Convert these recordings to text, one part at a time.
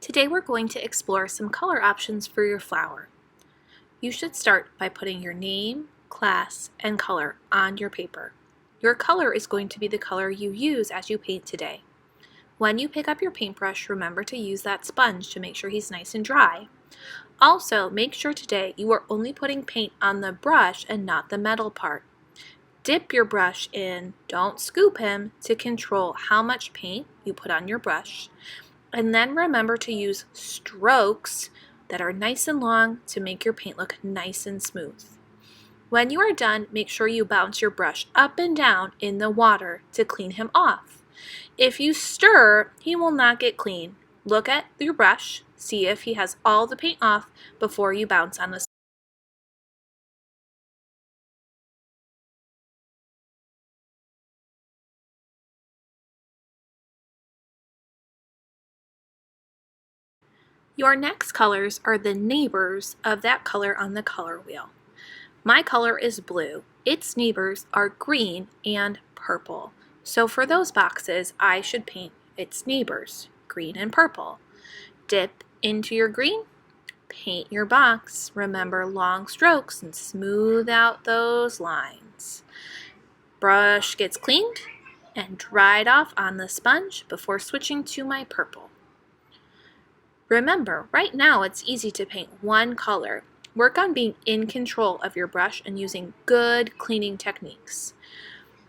Today we're going to explore some color options for your flower. You should start by putting your name, class, and color on your paper. Your color is going to be the color you use as you paint today. When you pick up your paintbrush, remember to use that sponge to make sure he's nice and dry. Also, make sure today you are only putting paint on the brush and not the metal part. Dip your brush in, don't scoop him, to control how much paint you put on your brush. And then remember to use strokes that are nice and long to make your paint look nice and smooth. When you are done, make sure you bounce your brush up and down in the water to clean him off. If you stir, he will not get clean. Look at your brush, see if he has all the paint off before you bounce on the Your next colors are the neighbors of that color on the color wheel. My color is blue. Its neighbors are green and purple. So for those boxes, I should paint its neighbors, green and purple. Dip into your green, paint your box. Remember long strokes and smooth out those lines. Brush gets cleaned and dried off on the sponge before switching to my purple. Remember, right now it's easy to paint one color. Work on being in control of your brush and using good cleaning techniques.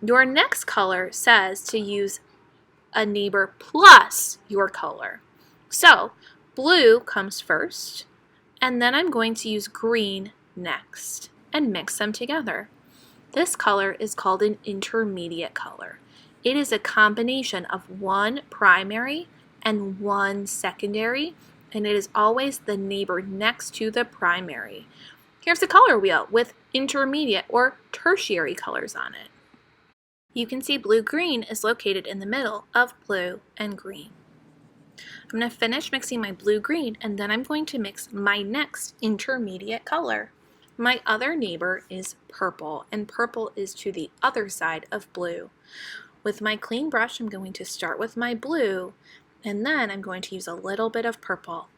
Your next color says to use a neighbor plus your color. So, blue comes first, and then I'm going to use green next and mix them together. This color is called an intermediate color. It is a combination of one primary and one secondary, and it is always the neighbor next to the primary. Here's a color wheel with intermediate or tertiary colors on it. You can see blue-green is located in the middle of blue and green. I'm going to finish mixing my blue-green, and then I'm going to mix my next intermediate color. My other neighbor is purple, and purple is to the other side of blue. With my clean brush, I'm going to start with my blue, and then I'm going to use a little bit of purple.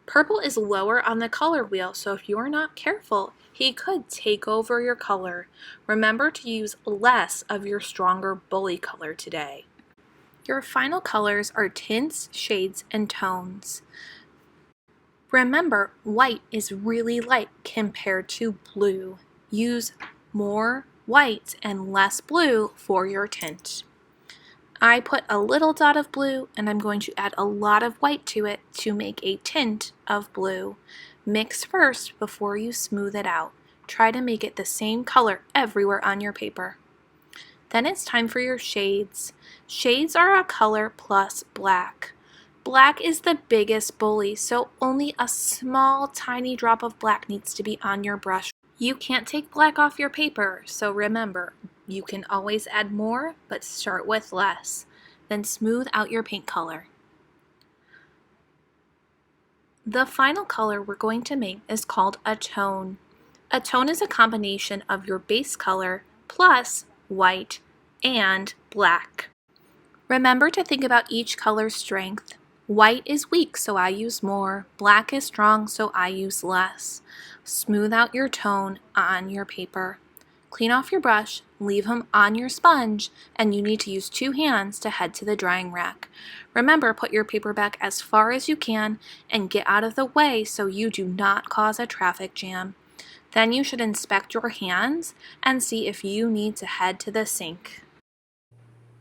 Purple is lower on the color wheel, so if you're not careful, he could take over your color. Remember to use less of your stronger bully color today. Your final colors are tints, shades, and tones. Remember, white is really light compared to blue. Use more white and less blue for your tint. I put a little dot of blue, and I'm going to add a lot of white to it to make a tint of blue. Mix first before you smooth it out. Try to make it the same color everywhere on your paper. Then it's time for your shades. Shades are a color plus black. Black is the biggest bully, so only a small tiny drop of black needs to be on your brush. You can't take black off your paper, so remember, you can always add more, but start with less. Then smooth out your paint color. The final color we're going to make is called a tone. A tone is a combination of your base color plus white and black. Remember to think about each color's strength. White is weak, so I use more. Black is strong, so I use less. Smooth out your tone on your paper. Clean off your brush, leave him on your sponge, and you need to use 2 hands to head to the drying rack. Remember, put your paper back as far as you can and get out of the way so you do not cause a traffic jam. Then you should inspect your hands and see if you need to head to the sink.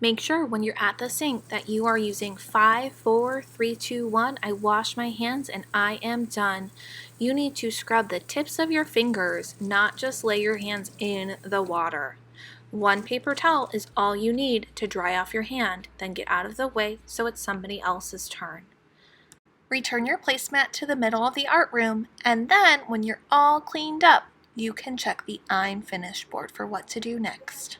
Make sure when you're at the sink that you are using 5, 4, 3, 2, 1. I wash my hands and I am done. You need to scrub the tips of your fingers, not just lay your hands in the water. 1 paper towel is all you need to dry off your hand. Then get out of the way so it's somebody else's turn. Return your placemat to the middle of the art room, and then when you're all cleaned up, you can check the I'm finished board for what to do next.